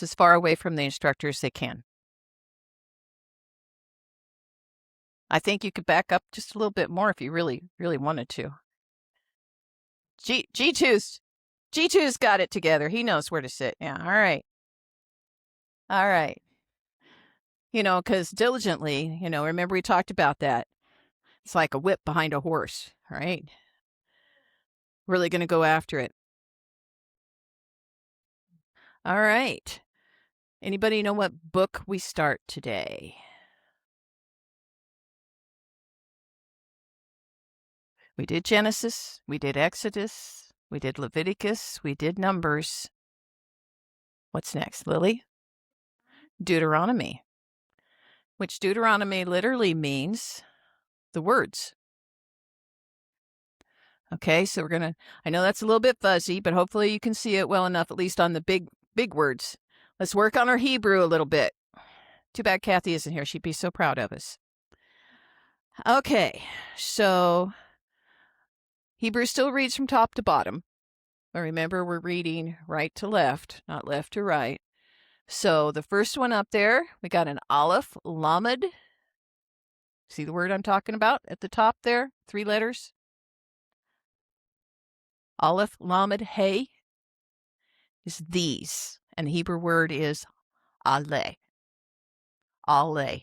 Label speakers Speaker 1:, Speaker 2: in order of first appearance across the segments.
Speaker 1: It's as far away from the instructor as they can. I think you could back up just a little bit more if you really, really wanted to. G2's got it together. He knows where to sit. Yeah, all right. All right. Because diligently, remember we talked about that. It's like a whip behind a horse, right? Really going to go after it. All right. Anybody know what book we start today? We did Genesis, we did Exodus, we did Leviticus, we did Numbers. What's next, Lily? Deuteronomy, which Deuteronomy literally means the words. Okay, so we're going to, I know that's a little bit fuzzy, but hopefully you can see it well enough, at least on the big words. Let's work on our Hebrew a little bit. Too bad Kathy isn't here. She'd be so proud of us. Okay, so Hebrew still reads from top to bottom. But remember, we're reading right to left, not left to right. So the first one up there, we got an Aleph, Lamed. See the word I'm talking about at the top there? 3 letters. Aleph, Lamed, Hey is these. And the Hebrew word is Ale. Ale.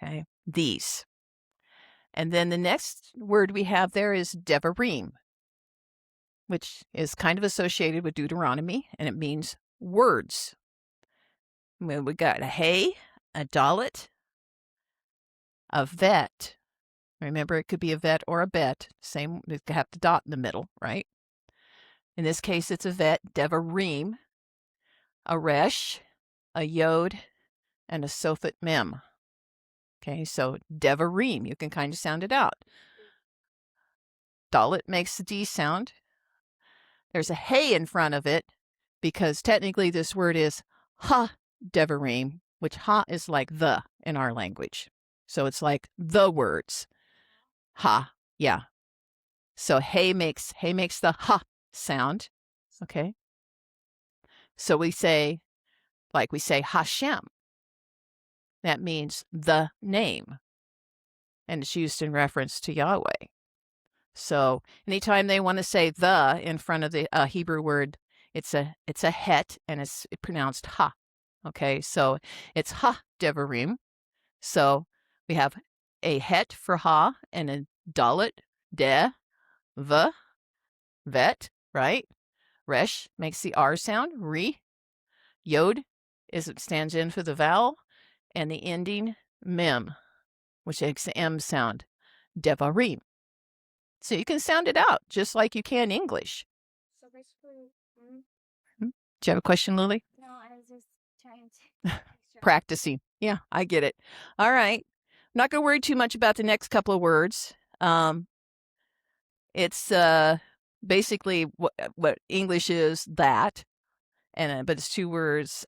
Speaker 1: Okay, these. And then the next word we have there is Devarim, which is kind of associated with Deuteronomy, and it means words. We got a Hey, a Dalet, a Vet. Remember, it could be a vet or a bet. Same, they have the dot in the middle, right? In this case, it's a vet, Devarim, a Resh, a Yod, and a Sophet Mem. Okay, so Devarim, you can kind of sound it out. Dalet makes the D sound. There's a Hey in front of it because technically this word is Ha Devarim, which Ha is like the in our language. So it's like the words. Ha, yeah. So Hey makes the Ha sound. Okay. So we say Hashem. That means the name. And it's used in reference to Yahweh. So anytime they want to say the in front of the Hebrew word, it's a het and it's pronounced ha. Okay, so it's ha devarim. So we have a het for ha and a dalet, de, v, vet, right? Resh makes the R sound, re. Yod stands in for the vowel, and the ending mem, which makes the M sound, devarim. So you can sound it out just like you can English.
Speaker 2: So basically,
Speaker 1: Do you have a question, Lily?
Speaker 2: no, I was just trying to
Speaker 1: Practicing. Yeah, I get it. All right. I'm not going to worry too much about the next couple of words. It's basically what English is, that, but it's 2 words,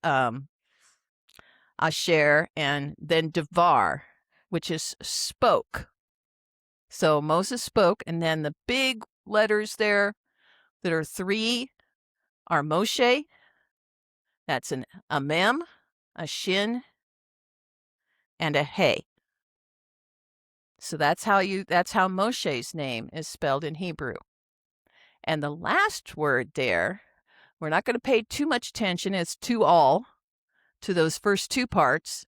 Speaker 1: asher and then devar, which is spoke. So Moses spoke, and then the big letters there that are 3 are Moshe. That's a mem, a shin, and a hey. So that's how Moshe's name is spelled in Hebrew. And the last word there, we're not going to pay too much attention. It's to those first 2 parts.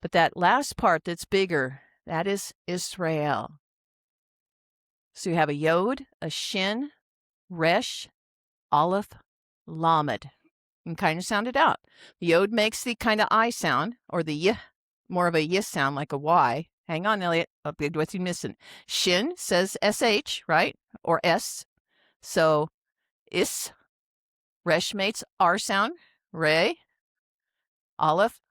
Speaker 1: But that last part that's bigger, that is Israel. So you have a Yod, a Shin, Resh, Aleph, Lamed. You can kind of sound it out. The Yod makes the kind of I sound, or the Y, more of a Y sound like a Y. Hang on, Elliot. What's you missing? Shin says SH, right? Or S. So Is. Resh makes R sound. Re. Aleph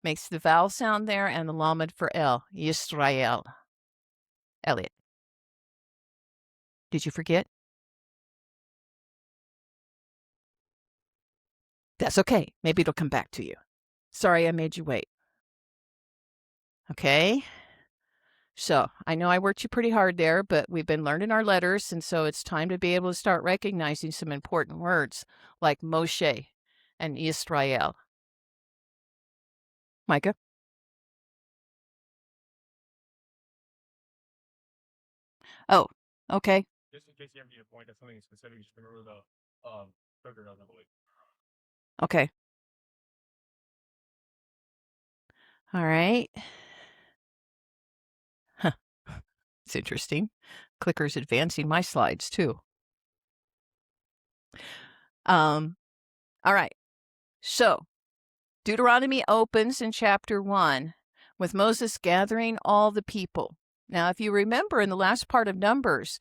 Speaker 1: makes the vowel sound there, and the Lamed for L. Yisrael. Elliot. Did you forget? That's okay. Maybe it'll come back to you. Sorry I made you wait. Okay. So I know I worked you pretty hard there, but we've been learning our letters, and so it's time to be able to start recognizing some important words like Moshe. and Israel. Micah? Oh, okay.
Speaker 3: Just in case you ever need to point at something specific, just remember the trigger on the blade.
Speaker 1: Okay. All right. Huh. It's interesting. Clicker's advancing my slides too. All right. So Deuteronomy opens in chapter 1 with Moses gathering all the people. Now, if you remember in the last part of Numbers,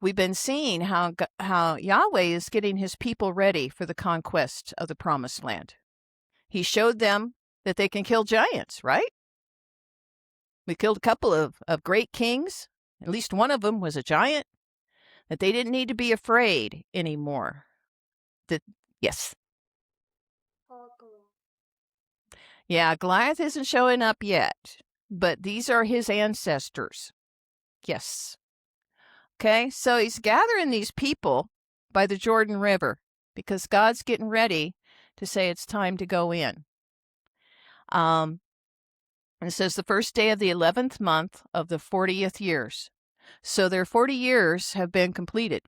Speaker 1: we've been seeing how Yahweh is getting his people ready for the conquest of the Promised Land. He showed them that they can kill giants, right? We killed a couple of great kings. At least one of them was a giant, that they didn't need to be afraid anymore. Yes. Yeah, Goliath isn't showing up yet, but these are his ancestors. Yes. Okay, so he's gathering these people by the Jordan River because God's getting ready to say it's time to go in. And it says the first day of the 11th month of the 40th years. So their 40 years have been completed.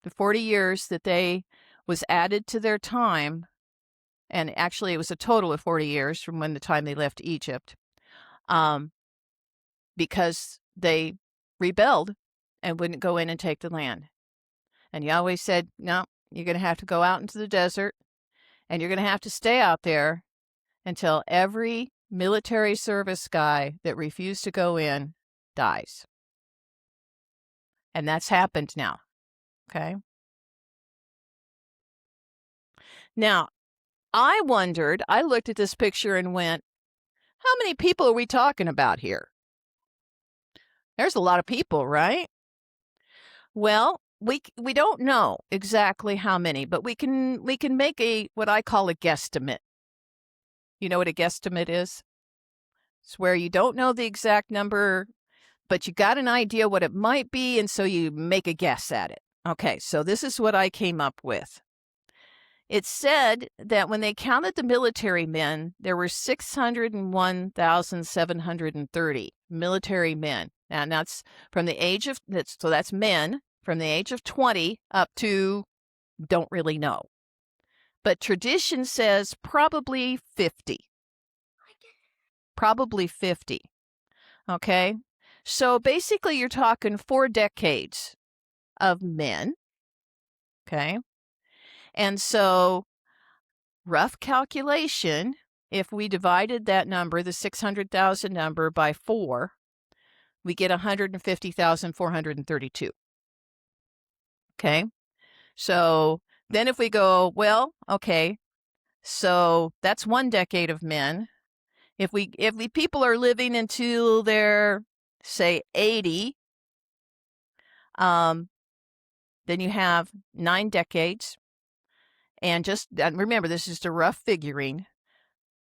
Speaker 1: The 40 years that they was added to their time, and actually it was a total of 40 years from when the time they left Egypt, because they rebelled and wouldn't go in and take the land. And Yahweh said, no, you're going to have to go out into the desert, and you're going to have to stay out there until every military service guy that refused to go in dies. And that's happened now. Okay. Now, I looked at this picture and went, how many people are we talking about here? There's a lot of people, right? Well, we don't know exactly how many, but we can make what I call a guesstimate. You know what a guesstimate is? It's where you don't know the exact number, but you got an idea what it might be, and so you make a guess at it. Okay, so this is what I came up with. It said that when they counted the military men, there were 601,730 military men. And that's from the age of, that's men from the age of 20 up to don't really know. But tradition says probably 50. Probably 50. Okay? So basically you're talking 4 decades of men. Okay? And so, rough calculation, if we divided that number, the 600,000 number, by 4, we get 150,432. Okay? So then if we go, well, okay, so that's 1 decade of men. If people are living until they're, say, 80, then you have 9 decades. And just remember, this is a rough figuring.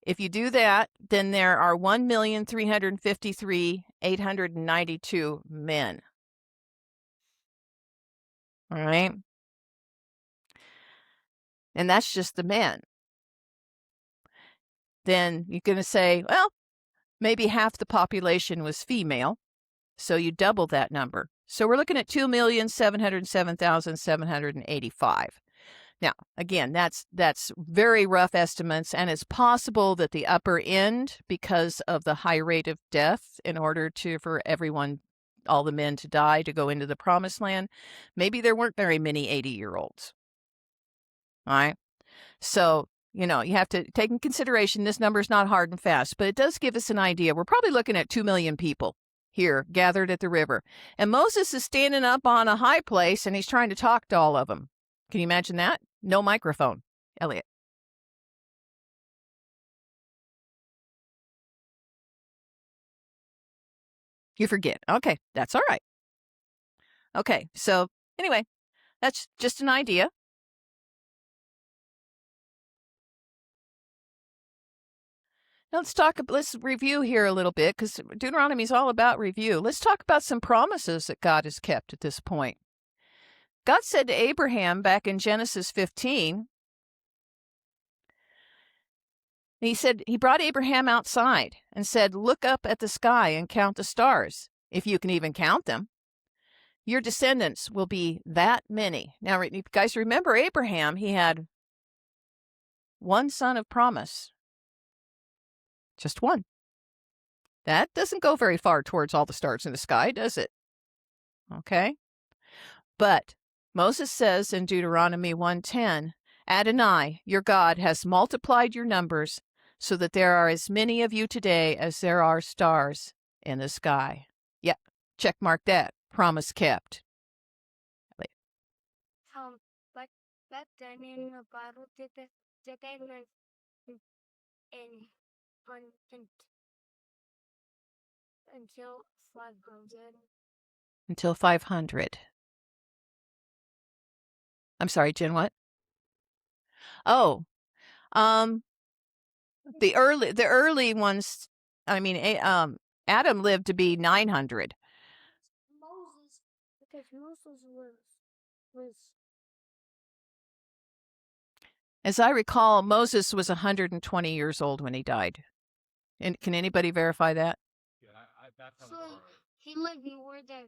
Speaker 1: If you do that, then there are 1,353,892 men. All right? And that's just the men. Then you're going to say, well, maybe half the population was female, so you double that number. So we're looking at 2,707,785. Now, again, that's very rough estimates, and it's possible that the upper end, because of the high rate of death, in order for everyone, all the men to die to go into the Promised Land, maybe there weren't very many 80-year-olds. All right? So, you have to take in consideration this number is not hard and fast, but it does give us an idea. We're probably looking at 2 million people here gathered at the river. And Moses is standing up on a high place, and he's trying to talk to all of them. Can you imagine that? No microphone. Elliot. You forget. Okay, that's all right. Okay, so anyway, that's just an idea. Now let's review here a little bit, because Deuteronomy is all about review. Let's talk about some promises that God has kept at this point. God said to Abraham back in Genesis 15, He said he brought Abraham outside and said, look up at the sky and count the stars, if you can even count them. Your descendants will be that many. Now, you guys remember Abraham, he had one son of promise. Just one. That doesn't go very far towards all the stars in the sky, does it? Okay. But Moses says in Deuteronomy 1:10, Adonai, your God, has multiplied your numbers so that there are as many of you today as there are stars in the sky. Yeah, check mark that. Promise kept.
Speaker 2: But back then in the Bible, the time in until 500.
Speaker 1: Until 500. I'm sorry, Jen, what? Oh, the early ones, I mean, Adam lived to be 900.
Speaker 2: Moses, because Moses was
Speaker 1: As I recall, Moses was 120 years old when he died. And can anybody verify that?
Speaker 3: Yeah, that's how
Speaker 2: so he lived more than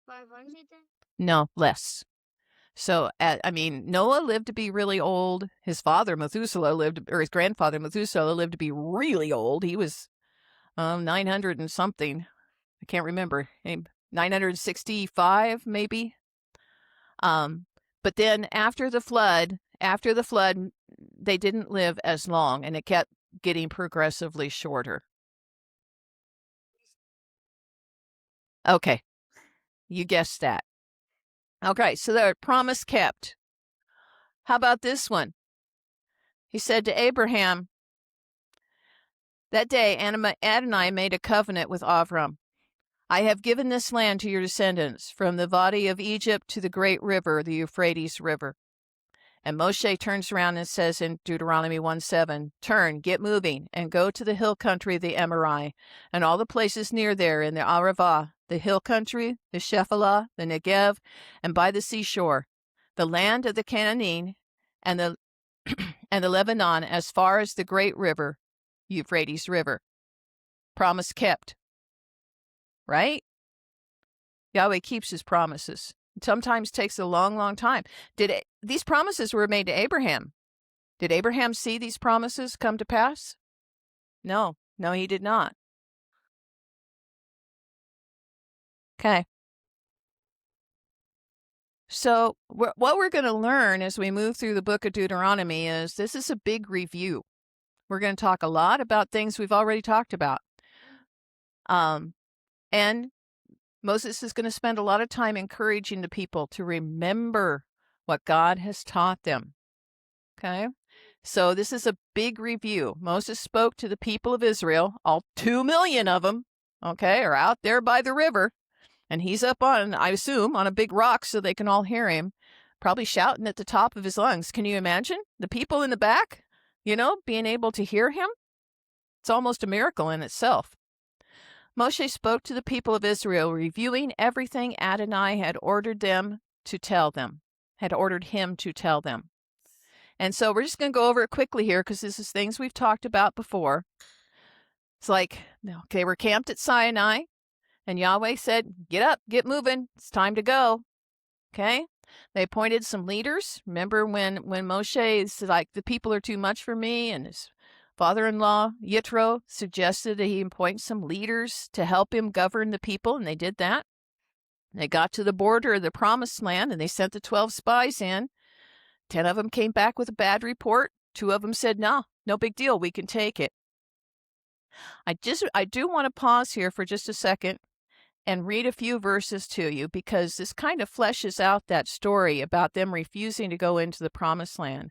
Speaker 2: 500 then?
Speaker 1: No, less. So, I mean, Noah lived to be really old. His father, Methuselah, his grandfather, Methuselah, lived to be really old. He was 900 and something. I can't remember. 965, maybe. But then after the flood, they didn't live as long, and it kept getting progressively shorter. Okay, you guessed that. Okay, so the promise kept. How about this one? He said to Abraham, that day Adonai made a covenant with Avram. I have given this land to your descendants, from the Valley of Egypt to the great river, the Euphrates River. And Moshe turns around and says in Deuteronomy 1:7, turn, get moving, and go to the hill country of the Amorite, and all the places near there in the Arava, the hill country, the Shephelah, the Negev, and by the seashore, the land of the Canaanite, and the and the Lebanon, as far as the great river, Euphrates River. Promise kept. Right? Yahweh keeps his promises. It sometimes takes a long, long time. These promises were made to Abraham. Did Abraham see these promises come to pass? No, he did not. Okay. So what we're going to learn as we move through the book of Deuteronomy is this is a big review. We're going to talk a lot about things we've already talked about. And Moses is going to spend a lot of time encouraging the people to remember what God has taught them. Okay? So this is a big review. Moses spoke to the people of Israel, all 2 million of them, okay, are out there by the river. And he's up on, I assume, on a big rock so they can all hear him, probably shouting at the top of his lungs. Can you imagine the people in the back, being able to hear him? It's almost a miracle in itself. Moshe spoke to the people of Israel, reviewing everything Adonai had ordered him to tell them. And so we're just going to go over it quickly here because this is things we've talked about before. It's like, okay, we're camped at Sinai, and Yahweh said, get up, get moving. It's time to go. Okay? They appointed some leaders. Remember when Moshe is like, the people are too much for me, and his father-in-law, Yitro, suggested that he appoint some leaders to help him govern the people, and they did that. They got to the border of the Promised Land, and they sent the 12 spies in. 10 of them came back with a bad report. 2 of them said, no big deal, we can take it. I do want to pause here for just a second and read a few verses to you because this kind of fleshes out that story about them refusing to go into the Promised Land.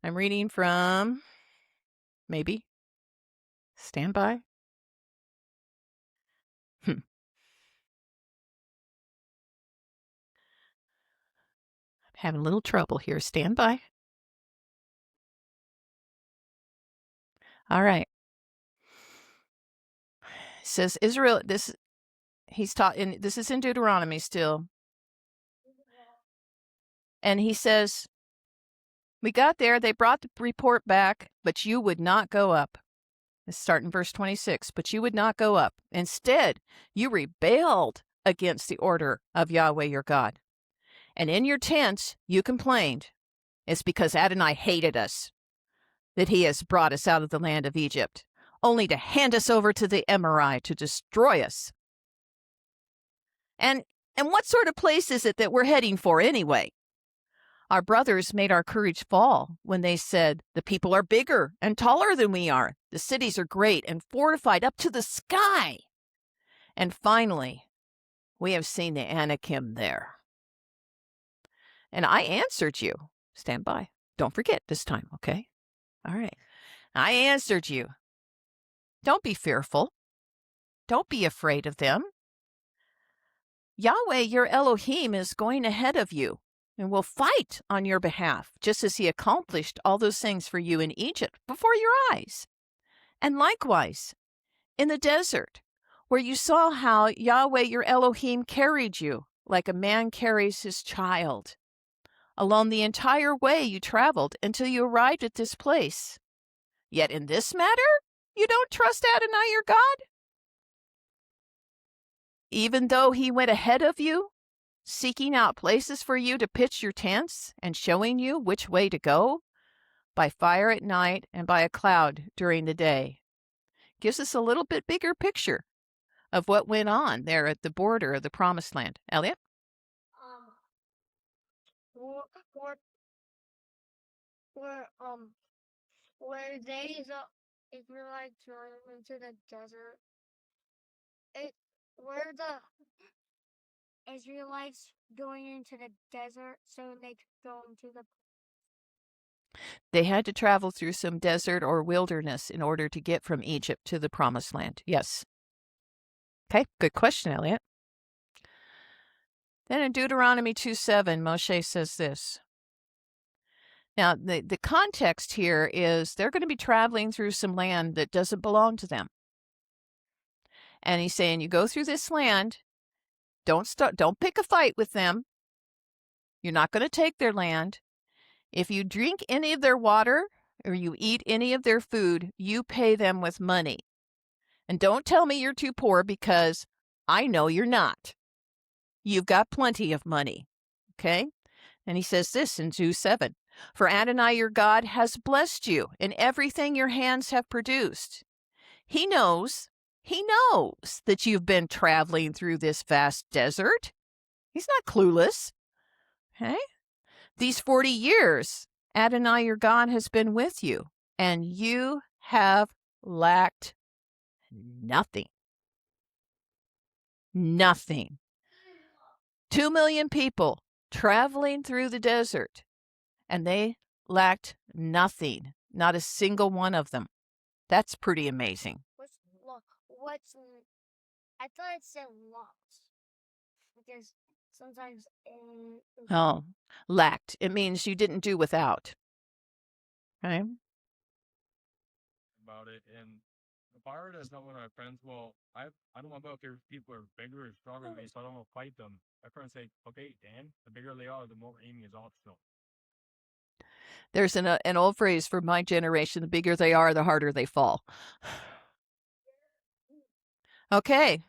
Speaker 1: I'm reading from, maybe, stand by. I'm having a little trouble here. Stand by. All right. It says Israel, this is in Deuteronomy still. And he says, We got there. They brought the report back, but you would not go up. Let's start in verse 26. But you would not go up. Instead, you rebelled against the order of Yahweh your God. And in your tents, you complained. It's because Adonai hated us that he has brought us out of the land of Egypt, only to hand us over to the Emori to destroy us. And what sort of place is it that we're heading for anyway? Our brothers made our courage fall when they said, the people are bigger and taller than we are. The cities are great and fortified up to the sky. And finally, we have seen the Anakim there. And I answered you. Stand by. Don't forget this time, okay? All right. I answered you. Don't be fearful. Don't be afraid of them. Yahweh, your Elohim, is going ahead of you and will fight on your behalf, just as he accomplished all those things for you in Egypt before your eyes. And likewise, in the desert, where you saw how Yahweh, your Elohim, carried you like a man carries his child. Along the entire way you traveled until you arrived at this place. Yet in this matter, you don't trust Adonai your God? Even though he went ahead of you, seeking out places for you to pitch your tents and showing you which way to go, by fire at night and by a cloud during the day. Gives us a little bit bigger picture of what went on there at the border of the Promised Land. Elliot?
Speaker 2: Where they the Israelites were into the desert, where the Israelites going into the desert so they could go into the.
Speaker 1: They had to travel through some desert or wilderness in order to get from Egypt to the Promised Land. Yes. Okay, good question, Elliot. Then in Deuteronomy 2:7, Moshe says this. Now, the context here is they're going to be traveling through some land that doesn't belong to them. And he's saying, you go through this land, don't pick a fight with them. You're not going to take their land. If you drink any of their water or you eat any of their food, you pay them with money. And don't tell me you're too poor, because I know you're not. You've got plenty of money. Okay? And he says this in 2:7. For Adonai your God has blessed you in everything your hands have produced. He knows that you've been traveling through this vast desert. He's not clueless. Okay? These 40 years, Adonai your God has been with you, and you have lacked nothing. Nothing. 2 million people traveling through the desert, and they lacked nothing. Not a single one of them. That's pretty amazing.
Speaker 2: I thought it said lots, because sometimes.
Speaker 1: Oh, lacked. It means you didn't do without. Okay.
Speaker 3: About it, and if I were to tell one of my friends, well, I don't know if their people are bigger or stronger than me, so I don't want to fight them. My friends say, okay, Dan, the bigger they are, the more aiming is optional.
Speaker 1: There's an old phrase for my generation: the bigger they are, the harder they fall. Okay,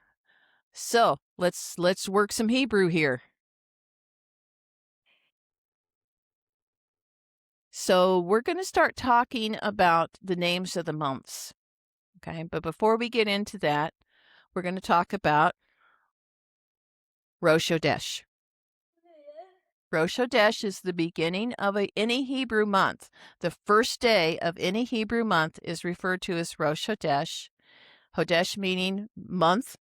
Speaker 1: so let's work some Hebrew here. So we're going to start talking about the names of the months. Okay, but before we get into that, we're going to talk about Rosh Hodesh. Rosh Hodesh is the beginning of any Hebrew month. The first day of any Hebrew month is referred to as Rosh Hodesh. Hodesh meaning month,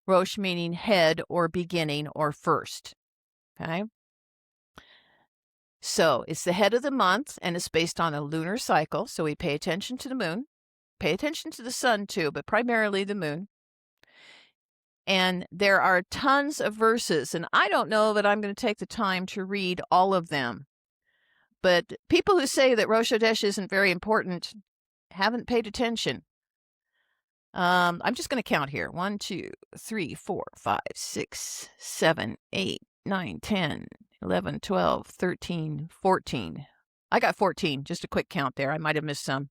Speaker 1: Rosh meaning head or beginning or first. Okay? So it's the head of the month, and it's based on a lunar cycle. So we pay attention to the moon, pay attention to the sun too, but primarily the moon. And there are tons of verses, and I don't know that I'm going to take the time to read all of them. But people who say that Rosh Hodesh isn't very important haven't paid attention. I'm just going to count here. 1, 2, 3, 4, 5, 6, 7, 8, 9, 10, 11, 12, 13, 14. I got 14. Just a quick count there. I might have missed some.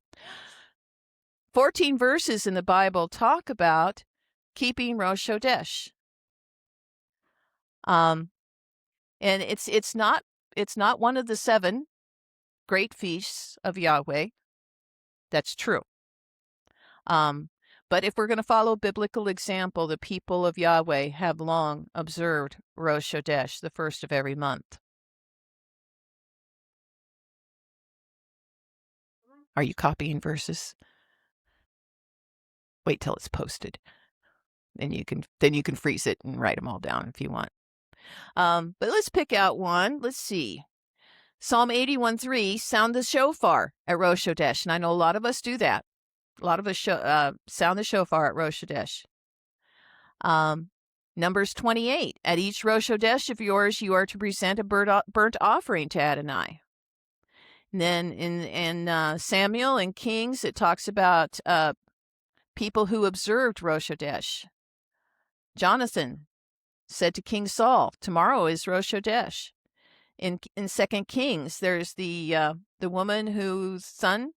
Speaker 1: 14 verses in the Bible talk about keeping Rosh Chodesh. And it's not one of the 7 great feasts of Yahweh. That's true. But if we're going to follow biblical example, the people of Yahweh have long observed Rosh Chodesh, the first of every month. Are you copying verses? Wait till it's posted. Then you can freeze it and write them all down if you want. But let's pick out one. Let's see. Psalm 81:3, sound the shofar at Rosh Chodesh. And I know a lot of us do that. A lot of us sound the shofar at Rosh Chodesh. Numbers 28, at each Rosh Chodesh of yours, you are to present a burnt offering to Adonai. And then in Samuel and Kings, it talks about people who observed Rosh Chodesh. Jonathan said to King Saul, tomorrow is Rosh Chodesh. In 2 Kings, there's the woman whose son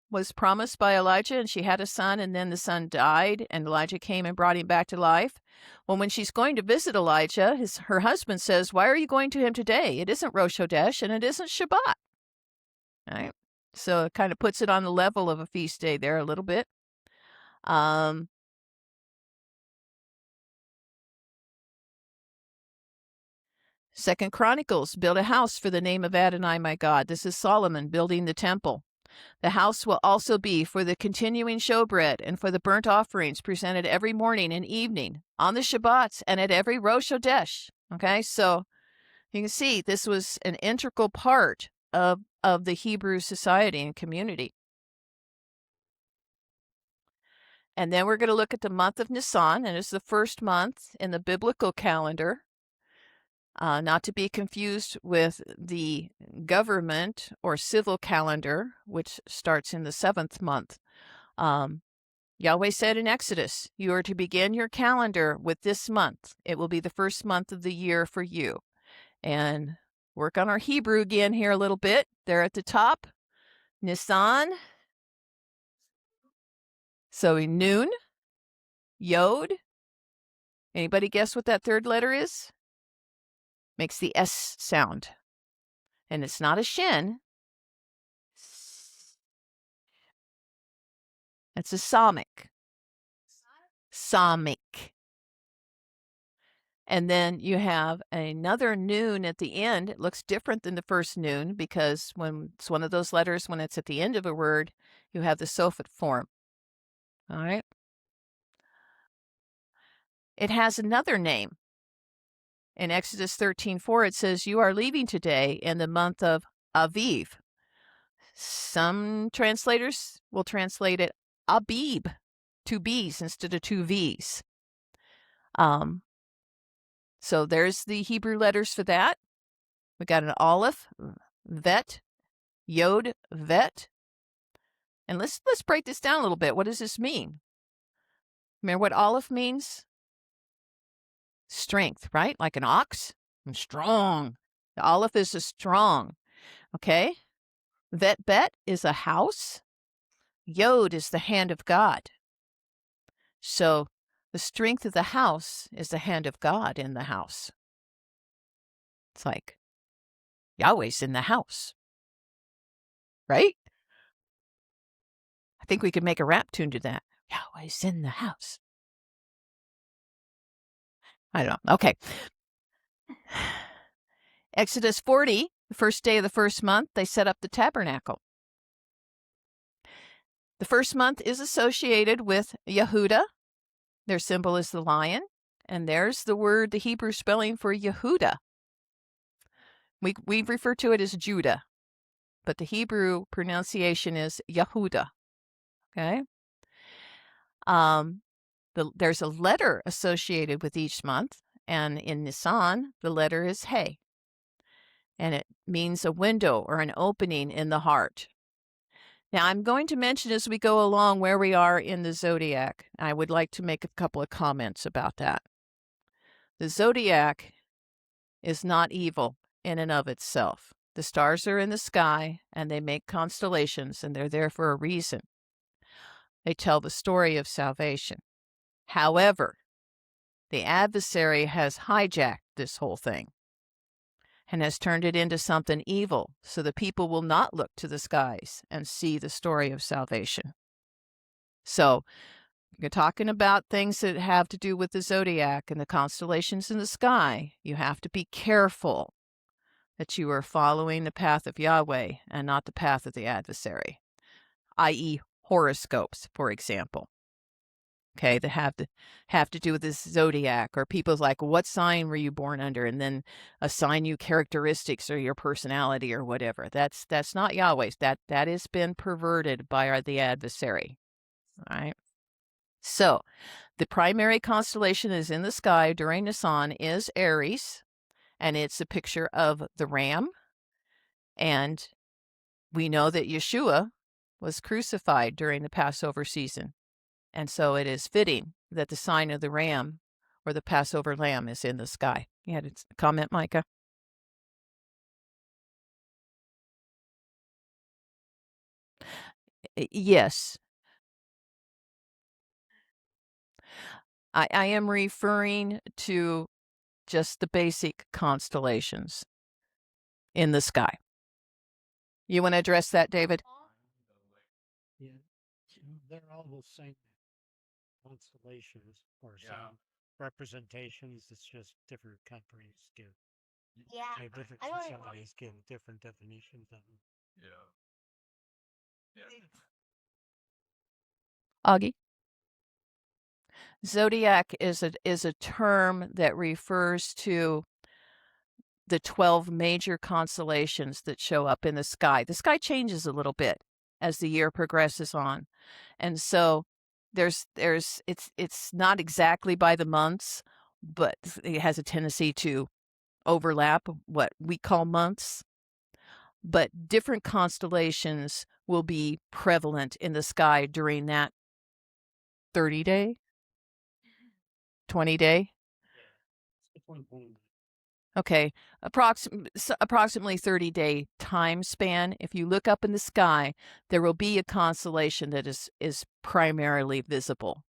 Speaker 1: was promised by Elijah, and she had a son, and then the son died, and Elijah came and brought him back to life. Well, when she's going to visit Elijah, her husband says, why are you going to him today? It isn't Rosh Chodesh, and it isn't Shabbat. All right? So it kind of puts it on the level of a feast day there a little bit. Second Chronicles, build a house for the name of Adonai my God. This is Solomon building the temple. The house will also be for the continuing showbread and for the burnt offerings presented every morning and evening on the Shabbats and at every Rosh Chodesh. Okay, so you can see this was an integral part of the Hebrew society and community. And then we're going to look at the month of Nisan, and it's the first month in the biblical calendar. Not to be confused with the government or civil calendar, which starts in the 7th month. Yahweh said in Exodus, you are to begin your calendar with this month. It will be the first month of the year for you. And work on our Hebrew again here a little bit. There at the top, Nisan. So Nun, Yod. Anybody guess what that third letter is? Makes the S sound. And it's not a shin. It's a samic. Samic. And then you have another noon at the end. It looks different than the first noon because when it's one of those letters, when it's at the end of a word, you have the sofit form. All right. It has another name. In Exodus 13:4, it says, you are leaving today in the month of Aviv. Some translators will translate it Abib, 2 B's instead of 2 V's. So there's the Hebrew letters for that. We got an Aleph, Vet, Yod, Vet. And let's break this down a little bit. What does this mean? Remember what Aleph means? Strength, right? Like an ox. I'm strong. The Aleph is a strong. Okay? Vet Bet is a house. Yod is the hand of God. So the strength of the house is the hand of God in the house. It's like Yahweh's in the house. Right? I think we could make a rap tune to that. Yahweh's in the house. I don't know. Okay. Exodus 40, the first day of the first month, they set up the tabernacle. The first month is associated with Yehuda. Their symbol is the lion. And there's the word, the Hebrew spelling for Yehuda. We refer to it as Judah, but the Hebrew pronunciation is Yehuda. Okay? There's a letter associated with each month, and in Nisan, the letter is He. And it means a window or an opening in the heart. Now, I'm going to mention as we go along where we are in the zodiac. I would like to make a couple of comments about that. The zodiac is not evil in and of itself. The stars are in the sky, and they make constellations, and they're there for a reason. They tell the story of salvation. However, the adversary has hijacked this whole thing and has turned it into something evil, so the people will not look to the skies and see the story of salvation. So, you're talking about things that have to do with the zodiac and the constellations in the sky. You have to be careful that you are following the path of Yahweh and not the path of the adversary, i.e., horoscopes, for example. Okay, that have to do with this zodiac, or people's like, what sign were you born under, and then assign you characteristics or your personality or whatever. That's not Yahweh's. That has been perverted by the adversary. All right. So, the primary constellation is in the sky during Nisan is Aries, and it's a picture of the ram. And we know that Yeshua was crucified during the Passover season. And so it is fitting that the sign of the ram or the Passover lamb is in the sky. You had a comment, Micah? Yes. I am referring to just the basic constellations in the sky. You want to address that, David?
Speaker 4: Yeah, they're all the same constellations or some representations. It's just different countries give
Speaker 2: Yeah.
Speaker 4: different
Speaker 2: I don't
Speaker 4: societies give different definitions of them.
Speaker 3: Yeah.
Speaker 1: Augie? Zodiac is a term that refers to the 12 major constellations that show up in the sky. The sky changes a little bit as the year progresses on. And so it's not exactly by the months, but it has a tendency to overlap what we call months. But different constellations will be prevalent in the sky during that 30-day, 20-day. Okay, approximately 30-day time span. If you look up in the sky, there will be a constellation that is primarily visible.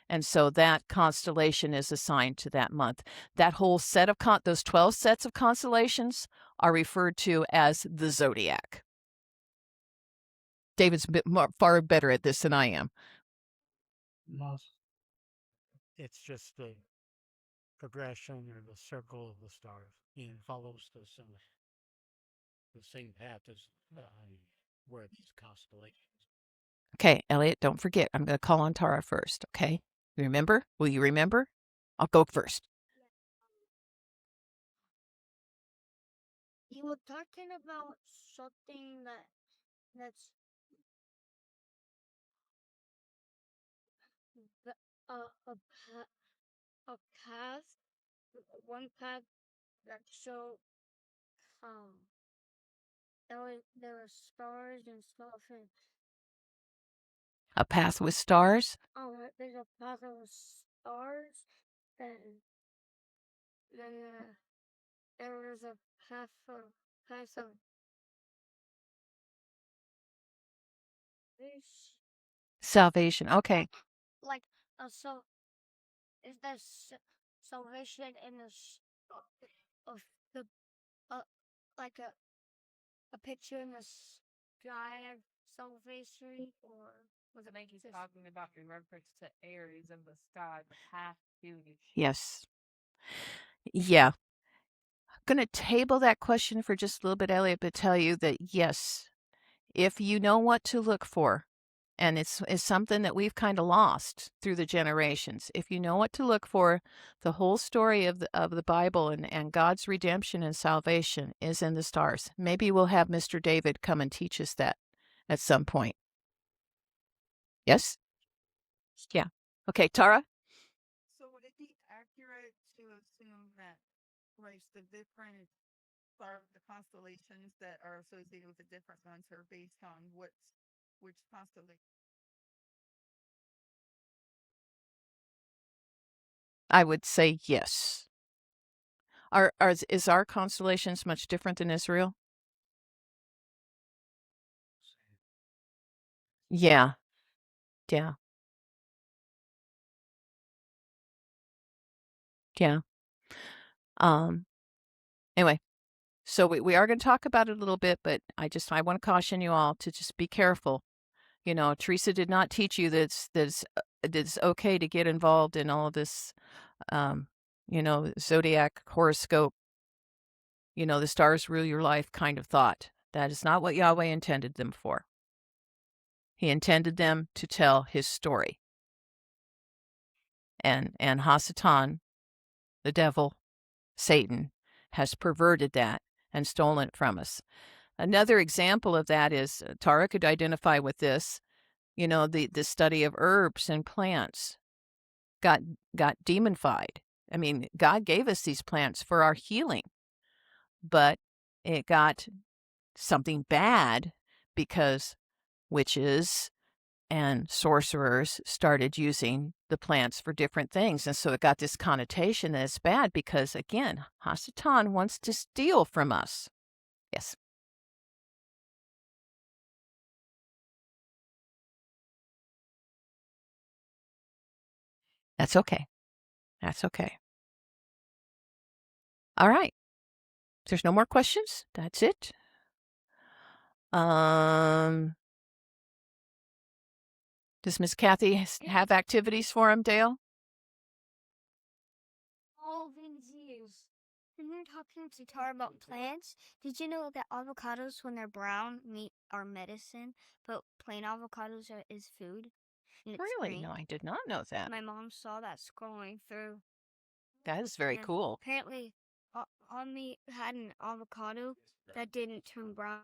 Speaker 1: And so that constellation is assigned to that month. That whole set of those 12 sets of constellations are referred to as the zodiac. David's far better at this than I am.
Speaker 4: It's just the progression or the circle of the stars. It follows the same path as where these constellations.
Speaker 1: Okay, Elliot, don't forget. I'm going to call on Tara first, okay? Remember? Will you remember? I'll go first.
Speaker 2: You were talking about something that's the, a path, one path that showed there were stars and stuff, and
Speaker 1: A path with stars?
Speaker 2: there's a path of stars, and then there was a path of this,
Speaker 1: Salvation. Okay.
Speaker 2: like so is there salvation in of the like a picture in the sky of salvation, or was it
Speaker 5: Like he's talking about in reference to Aries in the sky, the half beauty.
Speaker 1: Yes. Yeah. I'm going to table that question for just a little bit, Elliot, but tell you that yes, if you know what to look for, and it's something that we've kind of lost through the generations. If you know what to look for, the whole story of the Bible and God's redemption and salvation is in the stars. Maybe we'll have Mr. David come and teach us that at some point. Yes? Yeah. Okay, Tara?
Speaker 5: So would it be accurate to assume that like the different the constellations that are associated with the different months are based on which constellation?
Speaker 1: I would say yes. Is our constellations much different than Israel? Yeah. Yeah. Yeah. Anyway, so we are going to talk about it a little bit, but I want to caution you all to just be careful. You know, Teresa did not teach you that it's okay to get involved in all of this, zodiac horoscope, the stars rule your life kind of thought. That is not what Yahweh intended them for. He intended them to tell his story. And Hasatan, the devil, Satan, has perverted that and stolen it from us. Another example of that is, Tara could identify with this, the study of herbs and plants got demonified. I mean, God gave us these plants for our healing, but it got something bad because witches and sorcerers started using the plants for different things. And so it got this connotation that it's bad because, again, Hasatan wants to steal from us. Yes. That's okay. That's okay. All right. If there's no more questions, that's it. Does Miss Kathy have activities for him, Dale?
Speaker 2: All these years. When you're talking to Tara about plants, did you know that avocados, when they're brown, are medicine, but plain avocados is food? And it's
Speaker 1: Really?
Speaker 2: green?
Speaker 1: No, I did not know that.
Speaker 2: My mom saw that scrolling through.
Speaker 1: That is very
Speaker 2: And
Speaker 1: cool.
Speaker 2: Apparently, Omni had an avocado that didn't turn brown